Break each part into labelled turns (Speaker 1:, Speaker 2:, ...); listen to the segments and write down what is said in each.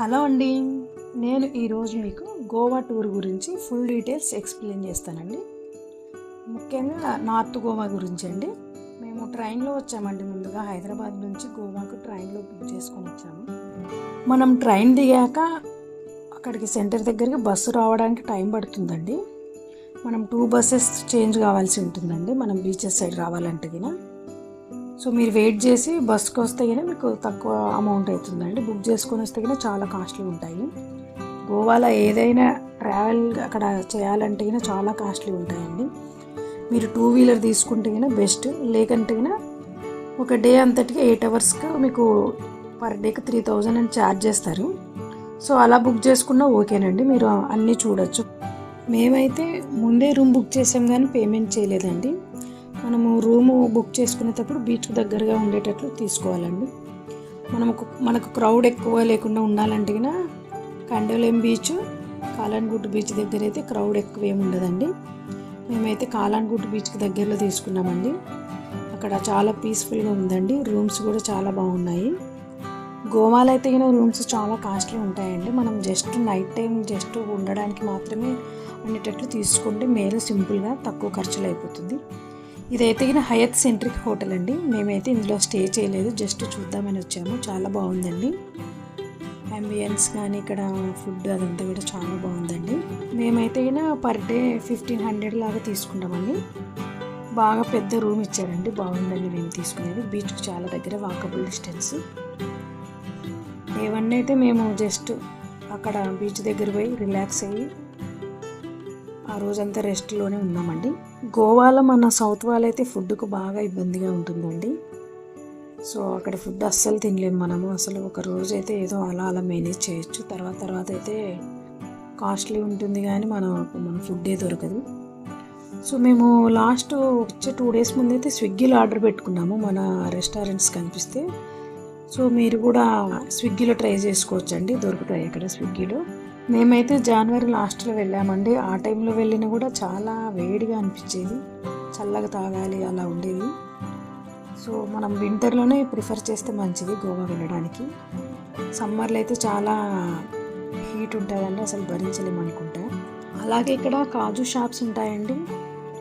Speaker 1: Hello అండి. నేను ఈరోజు మీకు గోవా టూర్ గురించి ఫుల్ డీటెయిల్స్ ఎక్స్ప్లెయిన్ చేస్తానండి. ముఖ్యంగా నార్త్ గోవా గురించి అండి. మేము ట్రైన్లో వచ్చామండి. ముందుగా హైదరాబాద్ నుంచి గోవాకు ట్రైన్లో బుక్ చేసుకొని వచ్చాము. మనం ట్రైన్ దిగాక అక్కడికి సెంటర్ దగ్గరికి బస్సు రావడానికి టైం పడుతుందండి. మనం 2 బస్సెస్ చేంజ్ కావాల్సి ఉంటుందండి మనం బీచెస్ సైడ్ రావాలంటే గిన. సో మీరు వెయిట్ చేసి బస్సుకి వస్తే గిన మీకు తక్కువ అమౌంట్ అవుతుందండి. బుక్ చేసుకొని వస్తే గిన చాలా కాస్ట్లీ ఉంటాయి. గోవాలో ఏదైనా ట్రావెల్ అక్కడ చేయాలంటే గిన చాలా కాస్ట్లీ ఉంటాయండి. మీరు 2 వీలర్ తీసుకుంటే గిన బెస్ట్. లేకంటే గిన ఒక డే అంతటికి 8 అవర్స్కి మీకు పర్ డేకి 3000 అని ఛార్జ్ చేస్తారు. సో అలా బుక్ చేసుకున్నా ఓకేనండి, మీరు అన్నీ చూడొచ్చు. మేమైతే ముందే రూమ్ బుక్ చేసాం కానీ పేమెంట్ చేయలేదండి. మనము రూము బుక్ చేసుకునేటప్పుడు బీచ్కు దగ్గరగా ఉండేటట్లు తీసుకోవాలండి. మనకు క్రౌడ్ ఎక్కువ లేకుండా ఉండాలంటే గిన కండోలేం బీచ్, కాలాన్గుట్ బీచ్ దగ్గర అయితే క్రౌడ్ ఎక్కువ ఏమి ఉండదండి. మేమైతే కాలాన్గుట్ బీచ్కి దగ్గరలో తీసుకున్నామండి. అక్కడ చాలా పీస్ఫుల్గా ఉందండి. రూమ్స్ కూడా చాలా బాగున్నాయి. గోవాలో అయితే గిన రూమ్స్ చాలా కాస్ట్లీ ఉంటాయండి. మనం జస్ట్ నైట్ టైం జస్ట్ ఉండడానికి మాత్రమే ఉండేటట్లు తీసుకుంటే మేలు, సింపుల్గా తక్కువ ఖర్చులు అయిపోతుంది. ఇదైతే గిన హయత్ సెంట్రిక్ హోటల్ అండి. మేమైతే ఇందులో స్టే చేయలేదు, జస్ట్ చూద్దామని వచ్చాము. చాలా బాగుందండి. అంబియన్స్ కానీ ఇక్కడ ఫుడ్ అదంతా కూడా చాలా బాగుందండి. మేమైతే గిన పర్ డే 1500 లాగా తీసుకుంటామండి. బాగా పెద్ద రూమ్ ఇచ్చారండి, బాగుందండి మేము తీసుకునేది. బీచ్కి చాలా దగ్గర, వాకబుల్ డిస్టెన్స్. ఏవన్నీ అయితే మేము జస్ట్ అక్కడ బీచ్ దగ్గర పోయి రిలాక్స్ అయ్యి ఆ రోజంతా రెస్ట్లోనే ఉన్నామండి. గోవాలో మన సౌత్ వాళ్ళు అయితే ఫుడ్కు బాగా ఇబ్బందిగా ఉంటుందండి. సో అక్కడ ఫుడ్ అస్సలు తినలేము మనము. అసలు ఒక రోజు అయితే ఏదో అలా మేనేజ్ చేయొచ్చు. తర్వాత అయితే కాస్ట్లీ ఉంటుంది కానీ మన ఫుడ్డే దొరకదు. సో మేము లాస్ట్ వచ్చే 2 డేస్ ముందైతే స్విగ్గీలో ఆర్డర్ పెట్టుకున్నాము మన రెస్టారెంట్స్ కనిపిస్తే. సో మీరు కూడా స్విగ్గీలో ట్రై చేసుకోవచ్చండి, దొరుకుతాయి అక్కడ స్విగ్గీలో. మేమైతే జనవరి లాస్ట్లో వెళ్ళామండి. ఆ టైంలో వెళ్ళినా కూడా చాలా వేడిగా అనిపించేది, చల్లగా తాగాలి అలా ఉండేది. సో మనం వింటర్లోనే ప్రిఫర్ చేస్తే మంచిది గోవా వెళ్ళడానికి. సమ్మర్లో అయితే చాలా హీట్ ఉంటుందండి, అసలు భరించలేము అనుకుంటా. అలాగే ఇక్కడ కాజు షాప్స్ ఉంటాయండి,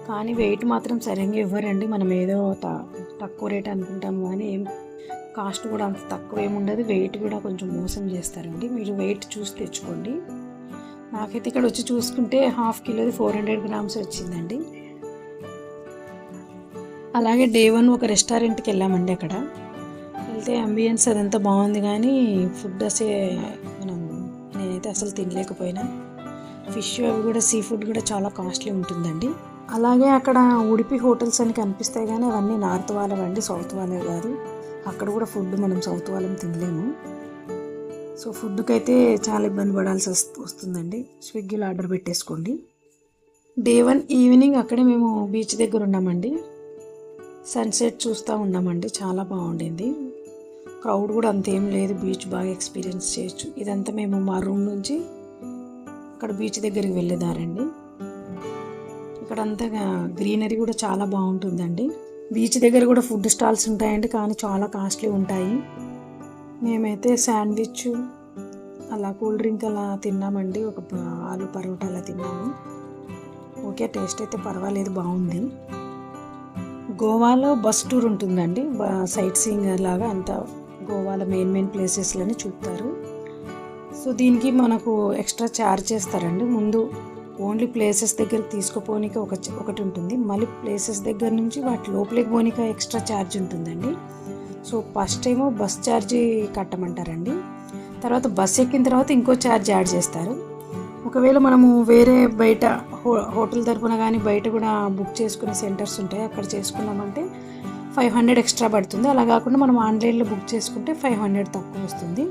Speaker 1: కానీ వెయిట్ మాత్రం సరిగ్గా ఇవ్వరండి. మనం ఏదో తక్కువ రేట్ అనుకుంటాము కానీ ఏం కాస్ట్ కూడా అంత తక్కువ ఏముండదు. వెయిట్ కూడా కొంచెం మోసం చేస్తారండి. మీరు వెయిట్ చూసి తెచ్చుకోండి. నాకైతే ఇక్కడ వచ్చి చూసుకుంటే 1/2 కిలోది 400 గ్రామ్స్ వచ్చిందండి. అలాగే డే 1 ఒక రెస్టారెంట్కి వెళ్ళామండి. అక్కడ వెళ్తే అంబియన్స్ అదంతా బాగుంది కానీ ఫుడ్ నేనైతే అసలు తినలేకపోయినా. ఫిష్ అవి కూడా, సీ ఫుడ్ కూడా చాలా కాస్ట్లీ ఉంటుందండి. అలాగే అక్కడ ఉడిపి హోటల్స్ అని కనిపిస్తాయి కానీ అవన్నీ నార్త్ వాళ్ళవండి, సౌత్ వాళ్ళే కాదు. అక్కడ కూడా ఫుడ్ మనం సౌత్ వాళ్ళం తినలేము. సో ఫుడ్కి అయితే చాలా ఇబ్బంది పడాల్సి వస్తుందండి. స్విగ్గీలో ఆర్డర్ పెట్టేసుకోండి. డే 1 ఈవినింగ్ అక్కడే మేము బీచ్ దగ్గర ఉన్నామండి. సన్సెట్ చూస్తూ ఉన్నామండి, చాలా బాగుండింది. క్రౌడ్ కూడా అంతేం లేదు, బీచ్ బాగా ఎక్స్పీరియన్స్ చేయొచ్చు. ఇదంతా మేము మా రూమ్ నుంచి అక్కడ బీచ్ దగ్గరికి వెళ్ళేదారండి. ఇక్కడంతా గ్రీనరీ కూడా చాలా బాగుంటుందండి. బీచ్ దగ్గర కూడా ఫుడ్ స్టాల్స్ ఉంటాయండి, కానీ చాలా కాస్ట్లీ ఉంటాయి. మేమైతే శాండ్విచ్ అలా కూల్ డ్రింక్ అలా తిన్నామండి. ఒక ఆలు పరోటా అలా తిన్నాము. ఓకే, టేస్ట్ అయితే పర్వాలేదు, బాగుంది. గోవాలో బస్ టూర్ ఉంటుందండి. సైట్ సీయింగ్ లాగా అంతా గోవాలో మెయిన్ ప్లేసెస్లని చూపుతారు. సో దీనికి మనకు ఎక్స్ట్రా ఛార్జ్ చేస్తారండి. ముందు ఓన్లీ ప్లేసెస్ దగ్గర తీసుకుపోనిక ఒకటి ఉంటుంది, మళ్ళీ ప్లేసెస్ దగ్గర నుంచి వాటి లోపలికి పోనిక ఎక్స్ట్రా ఛార్జ్ ఉంటుందండి. సో ఫస్ట్ టైము బస్ ఛార్జీ కట్టమంటారండి. తర్వాత బస్ ఎక్కిన తర్వాత ఇంకో ఛార్జ్ యాడ్ చేస్తారు. ఒకవేళ మనము వేరే బయట హోటల్ తరపున కానీ బయట కూడా బుక్ చేసుకునే సెంటర్స్ ఉంటాయి, అక్కడ చేసుకున్నామంటే 500 ఎక్స్ట్రా పడుతుంది. అలా కాకుండా మనం ఆన్లైన్లో బుక్ చేసుకుంటే 500 తక్కువ వస్తుంది.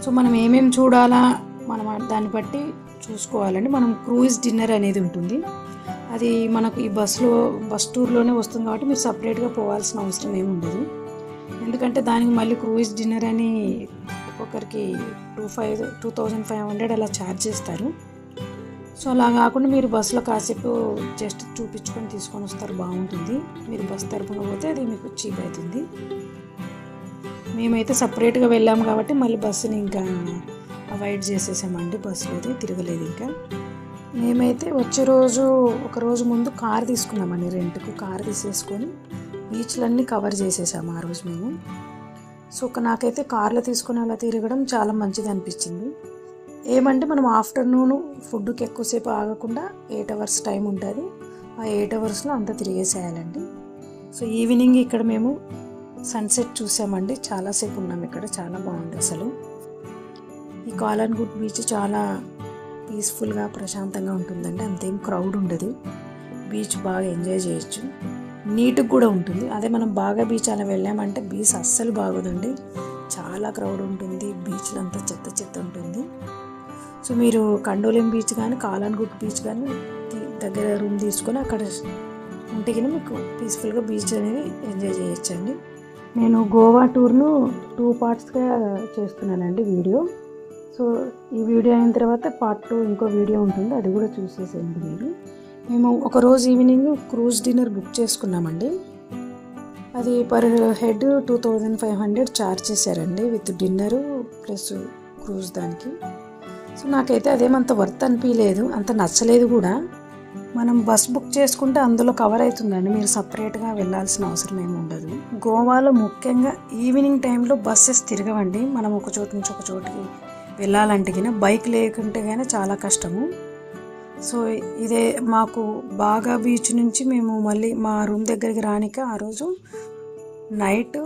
Speaker 1: సో మనం ఏమేమి చూడాలా మనం దాన్ని బట్టి చూసుకోవాలండి. మనం క్రూయిజ్ డిన్నర్ అనేది ఉంటుంది, అది మనకు ఈ బస్ టూర్లోనే వస్తుంది కాబట్టి మీరు సపరేట్గా పోవాల్సిన అవసరం ఏమి ఉండదు. ఎందుకంటే దానికి మళ్ళీ క్రూయిజ్ డిన్నర్ అని ఒక్కొక్కరికి 2500 అలా ఛార్జ్ చేస్తారు. సో అలా కాకుండా మీరు బస్సులో కాసేపు జస్ట్ చూపించుకొని తీసుకొని వస్తారు, బాగుంటుంది. మీరు బస్ తరపున పోతే అది మీకు చీప్ అవుతుంది. మేమైతే సపరేట్గా వెళ్ళాము కాబట్టి మళ్ళీ బస్సుని ఇంకా అవాయిడ్ చేసేసామండి, బస్సులో అయితే తిరగలేదు. ఇంకా మేమైతే వచ్చే రోజు ఒక రోజు ముందు కార్ తీసుకున్నామండి, రెంట్కు కార్ తీసేసుకొని బీచ్లన్నీ కవర్ చేసేసాము ఆ రోజు మేము. సో నాకైతే కార్లో తీసుకుని అలా తిరగడం చాలా మంచిది అనిపించింది. ఏమంటే మనం ఆఫ్టర్నూన్ ఫుడ్కి ఎక్కువసేపు ఆగకుండా 8 అవర్స్ టైం ఉంటుంది, ఆ 8 అవర్స్లో అంతా తిరిగేసేయాలండి. సో ఈవినింగ్ ఇక్కడ మేము సన్సెట్ చూసామండి, చాలాసేపు ఉన్నాం ఇక్కడ, చాలా బాగుంది అసలు. ఈ కాలన్గుట్ బీచ్ చాలా పీస్ఫుల్గా ప్రశాంతంగా ఉంటుందండి, అంతేం క్రౌడ్ ఉండదు, బీచ్ బాగా ఎంజాయ్ చేయొచ్చు, నీట్గా కూడా ఉంటుంది. అదే మనం బాగా బీచ్ అలా వెళ్ళామంటే బీచ్ అస్సలు బాగోదండి, చాలా క్రౌడ్ ఉంటుంది, బీచ్లో అంతా చెత్త చెత్త ఉంటుంది. సో మీరు కండోలిం బీచ్ కానీ కాలన్గుట్ బీచ్ కానీ దగ్గర రూమ్ తీసుకొని అక్కడ ఉంటే కానీ మీకు పీస్ఫుల్గా బీచ్ అనేది ఎంజాయ్ చేయొచ్చండి. నేను గోవా టూర్ను 2 పార్ట్స్గా చేస్తున్నానండి వీడియో. సో ఈ వీడియో అయిన తర్వాత పార్ట్ 2 ఇంకో వీడియో ఉంటుంది, అది కూడా చూసేసేయండి మీరు. మేము ఒకరోజు ఈవినింగ్ క్రూజ్ డిన్నర్ బుక్ చేసుకున్నామండి, అది పర్ హెడ్ 2500 ఛార్జ్ చేశారండి విత్ డిన్నరు ప్లస్ క్రూజ్ దానికి. సో నాకైతే అదేమంత వర్త్ అనిపించలేదు, అంత నచ్చలేదు కూడా. మనం బస్ బుక్ చేసుకుంటే అందులో కవర్ అవుతుందండి, మీరు సపరేట్గా వెళ్ళాల్సిన అవసరం ఏమి ఉండదు. గోవాలో ముఖ్యంగా ఈవినింగ్ టైంలో బస్సెస్ తిరగవండి, మనం ఒక చోటు నుంచి ఒక చోటుకి వెళ్ళాలంటే కానీ బైక్ లేకుంటే కానీ చాలా కష్టము. సో ఇదే మాకు బాగా బీచ్ నుంచి మేము మళ్ళీ మా రూమ్ దగ్గరికి రానిక ఆ రోజు నైట్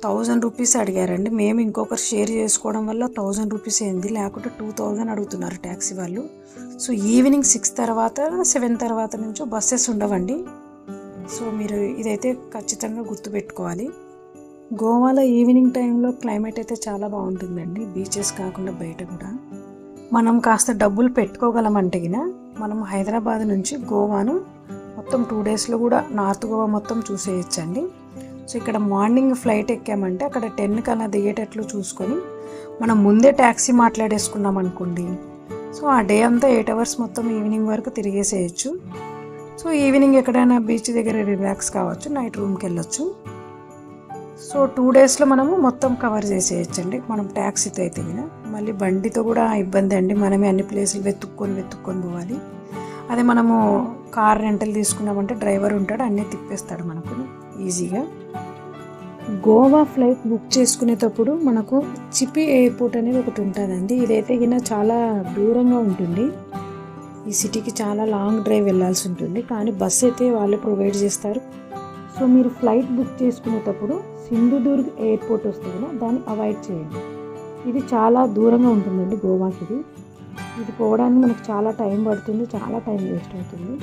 Speaker 1: 1000 రూపీస్ అడిగారండి. మేము ఇంకొకరు షేర్ చేసుకోవడం వల్ల 1000 రూపీస్ అయింది, లేకుంటే 2000 అడుగుతున్నారు ట్యాక్సీ వాళ్ళు. సో ఈవినింగ్ 6 తర్వాత 7 తర్వాత నుంచో బస్సెస్ ఉండవండి. సో మీరు ఇదైతే ఖచ్చితంగా గుర్తుపెట్టుకోవాలి. గోవాలో ఈవినింగ్ టైంలో క్లైమేట్ అయితే చాలా బాగుంటుందండి, బీచెస్ కాకుండా బయట కూడా. మనం కాస్త డబ్బులు పెట్టుకోగలమంటే మనం హైదరాబాద్ నుంచి గోవాను మొత్తం 2 డేస్లో కూడా నార్త్ గోవా మొత్తం చూసేయచ్చండి. సో ఇక్కడ మార్నింగ్ ఫ్లైట్ ఎక్కామంటే అక్కడ 10కి అలా దిగేటట్లు చూసుకొని మనం ముందే ట్యాక్సీ మాట్లాడేసుకున్నాం అనుకోండి, సో ఆ డే అంతా 8 అవర్స్ మొత్తం ఈవినింగ్ వరకు తిరిగేసేయచ్చు. సో ఈవినింగ్ ఎక్కడైనా బీచ్ దగ్గర రిలాక్స్ కావచ్చు, నైట్ రూమ్కి వెళ్ళొచ్చు. సో 2 డేస్లో మనము మొత్తం కవర్ చేసేయచ్చండి మనం ట్యాక్సీతో అయితే. మళ్ళీ బండితో కూడా ఇబ్బంది అండి, మనమే అన్ని ప్లేసులు వెతుక్కొని పోవాలి. అదే మనము కార్ రెంటల్ తీసుకున్నామంటే డ్రైవర్ ఉంటాడు, అన్నీ తిప్పేస్తాడు మనకు ఈజీగా. గోవా ఫ్లైట్ బుక్ చేసుకునేటప్పుడు మనకు చిపి ఎయిర్పోర్ట్ అనేది ఒకటి ఉంటుందండి, ఇదైతే చాలా దూరంగా ఉంటుంది, ఈ సిటీకి చాలా లాంగ్ డ్రైవ్ వెళ్ళాల్సి ఉంటుంది, కానీ బస్ అయితే వాళ్ళే ప్రొవైడ్ చేస్తారు. సో మీరు ఫ్లైట్ బుక్ చేసుకునేటప్పుడు సింధుదుర్గ్ ఎయిర్పోర్ట్ వస్తుంది కదా, దాన్ని అవాయిడ్ చేయండి. ఇది చాలా దూరంగా ఉంటుందండి గోవాకి, ఇది పోవడానికి మనకు చాలా టైం పడుతుంది, చాలా టైం వేస్ట్ అవుతుంది.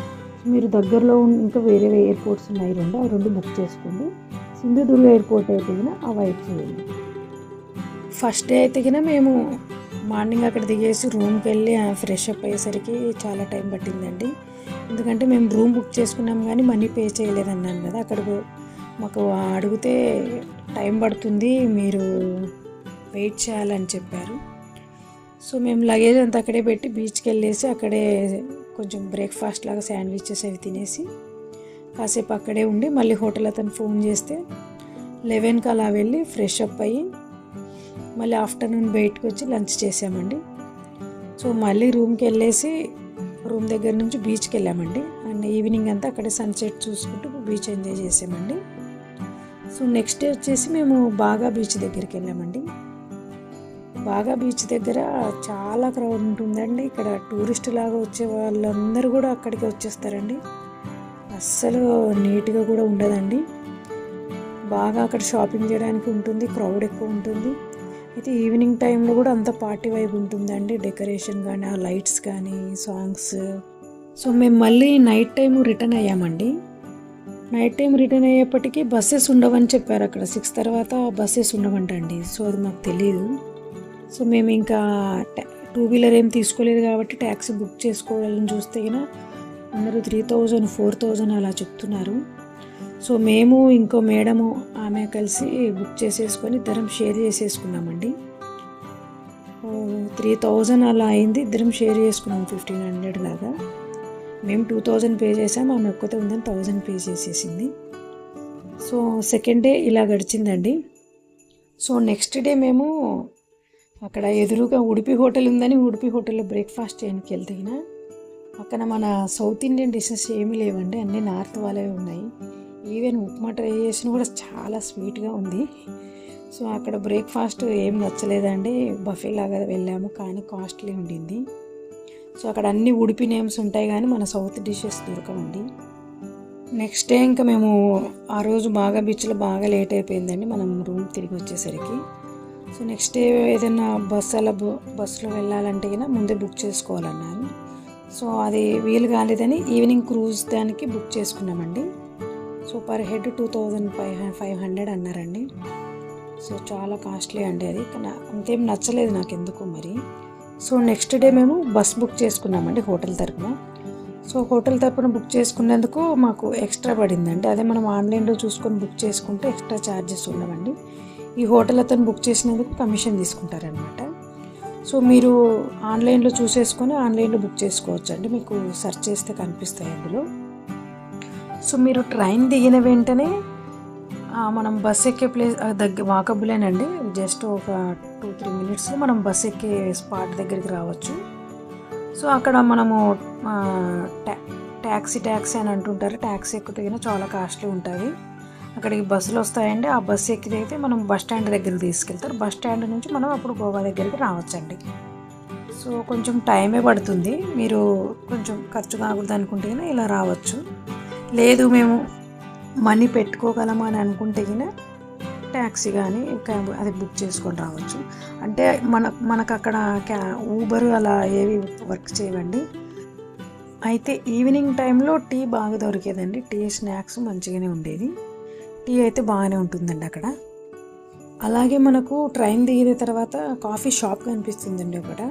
Speaker 1: మీరు దగ్గరలో ఇంకా వేరే ఎయిర్పోర్ట్స్ ఉన్నాయి రెండు, అవి 2 బుక్ చేసుకోండి. సింధుదుర్గ ఎయిర్పోర్ట్ అయితే అవాయిడ్ చేయండి. ఫస్ట్ డే అయితే మేము మార్నింగ్ అక్కడ దిగేసి రూమ్కి వెళ్ళి ఫ్రెష్ అప్ అయ్యేసరికి చాలా టైం పట్టిందండి, ఎందుకంటే మేము రూమ్ బుక్ చేసుకున్నాం కానీ మనీ పే చేయలేదన్నాను కదా, అక్కడ మాకు అడిగితే టైం పడుతుంది మీరు వెయిట్ చేయాలని చెప్పారు. సో మేము లగేజ్ అంతా అక్కడే పెట్టి బీచ్కి వెళ్ళేసి అక్కడే కొంచెం బ్రేక్ఫాస్ట్ లాగా శాండ్విచెస్ అవి తినేసి కాసేపు అక్కడే ఉండి మళ్ళీ హోటల్ అతను ఫోన్ చేస్తే 11కి అలా వెళ్ళి ఫ్రెష్ అప్ అయ్యి మళ్ళీ ఆఫ్టర్నూన్ బయటకు వచ్చి లంచ్ చేసామండి. సో మళ్ళీ రూమ్కి వెళ్ళేసి రూమ్ దగ్గర నుంచి బీచ్కి వెళ్ళామండి, అండ్ ఈవినింగ్ అంతా అక్కడే సన్సెట్ చూసుకుంటూ బీచ్ ఎంజాయ్ చేసామండి. సో నెక్స్ట్ డే వచ్చేసి మేము బాగా బీచ్ దగ్గరికి వెళ్ళామండి. బాగా బీచ్ దగ్గర చాలా క్రౌడ్ ఉంటుందండి, ఇక్కడ టూరిస్ట్ లాగా వచ్చే వాళ్ళందరూ కూడా అక్కడికి వచ్చేస్తారండి, అస్సలు నీట్గా కూడా ఉండదండి. బాగా అక్కడ షాపింగ్ చేయడానికి ఉంటుంది, క్రౌడ్ ఎక్కువ ఉంటుంది. అయితే ఈవినింగ్ టైంలో కూడా అంత పార్టీ వైబ్ ఉంటుందండి, డెకరేషన్ కానీ ఆ లైట్స్ కానీ సాంగ్స్. సో మేము మళ్ళీ నైట్ టైం రిటర్న్ అయ్యామండి. నైట్ టైం రిటర్న్ అయ్యేప్పటికీ బస్సెస్ ఉండవని చెప్పారు, అక్కడ 6 తర్వాత బస్సెస్ ఉండవంటండి. సో అది మాకు తెలియదు. సో మేము ఇంకా 2 వీలర్ ఏం తీసుకోలేదు కాబట్టి ట్యాక్సీ బుక్ చేసుకోవాలని చూస్తే అందరూ 3000 4000 అలా చెప్తున్నారు. సో మేము ఇంకో మేడము ఆమె కలిసి బుక్ చేసేసుకొని ఇద్దరం షేర్ చేసేసుకున్నామండి. 3000 అలా అయింది, ఇద్దరం షేర్ చేసుకున్నాం 1500 లాగా. మేము 2000 పే చేసాము, ఆమె ఒక్కతే ఉందని 1000 పే చేసేసింది. సో సెకండ్ డే ఇలా గడిచిందండి. సో నెక్స్ట్ డే మేము అక్కడ ఎదురుగా ఉడిపి హోటల్ ఉందని ఉడిపి హోటల్లో బ్రేక్ఫాస్ట్ చేయడానికి వెళ్తేనా పక్కన మన సౌత్ ఇండియన్ డిషెస్ ఏమీ లేవండి, అన్నీ నార్త్ వాళ్ళే ఉన్నాయి. ఈవెన్ ఉప్మా ట్రై చేసిన కూడా చాలా స్వీట్గా ఉంది. సో అక్కడ బ్రేక్ఫాస్ట్ ఏం నచ్చలేదండి, బఫే లాగా వెళ్ళాము కానీ కాస్ట్లీ ఉండింది. సో అక్కడ అన్ని ఉడిపి నేమ్స్ ఉంటాయి కానీ మన సౌత్ డిషెస్ దొరకవండి. నెక్స్ట్ డే ఇంకా మేము ఆ రోజు బాగా బీచ్లో బాగా లేట్ అయిపోయిందండి మనం రూమ్ తిరిగి వచ్చేసరికి. సో నెక్స్ట్ డే ఏదైనా బస్సులో వెళ్ళాలంటే కన్నా ముందే బుక్ చేసుకోవాలన్నారు. సో అది వీలు కాలేదని ఈవినింగ్ క్రూజ్ దానికి బుక్ చేసుకున్నామండి. సో పర్ హెడ్ 2500 అన్నారండి. సో చాలా కాస్ట్లీ అండి అది, కానీ అంతేం నచ్చలేదు నాకు ఎందుకు మరి. సో నెక్స్ట్ డే మేము బస్ బుక్ చేసుకున్నామండి హోటల్ తరపున. సో హోటల్ తరపున బుక్ చేసుకునేందుకు మాకు ఎక్స్ట్రా పడిందండి. అదే మనం ఆన్లైన్లో చూసుకొని బుక్ చేసుకుంటే ఎక్స్ట్రా ఛార్జెస్ ఉండవండి. ఈ హోటల్ అతను బుక్ చేసినందుకు కమిషన్ తీసుకుంటారనమాట. సో మీరు ఆన్లైన్లో చూసేసుకొని ఆన్లైన్లో బుక్ చేసుకోవచ్చు అండి, మీకు సెర్చ్ చేస్తే కనిపిస్తాయి అందులో. సో మీరు ట్రైన్ దిగిన వెంటనే మనం బస్ ఎక్కే ప్లేస్ వాకబులేనండి, జస్ట్ ఒక 2-3 మినిట్స్లో మనం బస్ ఎక్కే స్పాట్ దగ్గరికి రావచ్చు. సో అక్కడ మనము ట్యాక్సీ అని అంటుంటారు, ట్యాక్సీ ఎక్కితే చాలా కాస్ట్లీ ఉంటుంది. అక్కడికి బస్సులు వస్తాయండి, ఆ బస్సు ఎక్కితే మనం బస్ స్టాండ్ దగ్గరికి తీసుకెళ్తారు. బస్ స్టాండ్ నుంచి మనం అప్పుడు గోవా దగ్గరికి రావచ్చండి. సో కొంచెం టైమే పడుతుంది, మీరు కొంచెం ఖర్చు కాకూడదు అనుకుంటే ఇలా రావచ్చు. లేదు మేము మనీ పెట్టుకోగలమా అని అనుకుంటే ట్యాక్సీ కానీ అది బుక్ చేసుకొని రావచ్చు. అంటే మనకు అక్కడ ఊబర్ అలా ఏవి వర్క్ చేయవండి. అయితే ఈవినింగ్ టైంలో టీ బాగా దొరికేదండి, టీ స్నాక్స్ మంచిగానే ఉండేది, టీ అయితే బాగానే ఉంటుందండి అక్కడ. అలాగే మనకు ట్రైన్ దిగిన తర్వాత కాఫీ షాప్ కనిపిస్తుందండి ఒకటి,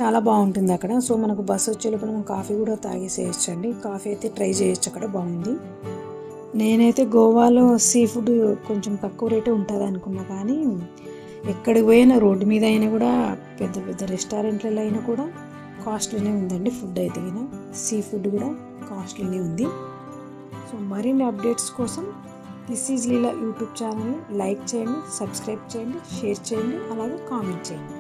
Speaker 1: చాలా బాగుంటుంది అక్కడ. సో మనకు బస్సు వచ్చేటప్పుడు మనం కాఫీ కూడా తాగేసేయచ్చు అండి, కాఫీ అయితే ట్రై చేయొచ్చు అక్కడ, బాగుంది. నేనైతే గోవాలో సీ ఫుడ్ కొంచెం తక్కువ రేటే ఉంటుంది అనుకున్నా, కానీ ఎక్కడికి పోయినా రోడ్డు మీద అయినా కూడా పెద్ద పెద్ద రెస్టారెంట్లలో అయినా కూడా కాస్ట్లీనే ఉందండి ఫుడ్ అయితే. సీ ఫుడ్ కూడా కాస్ట్లీనే ఉంది. సో మరిన్ని అప్డేట్స్ కోసం దిస్ ఈజ్ లీలా యూట్యూబ్ ఛానల్ని లైక్ చేయండి, సబ్స్క్రైబ్ చేయండి, షేర్ చేయండి, అలాగే కామెంట్ చేయండి.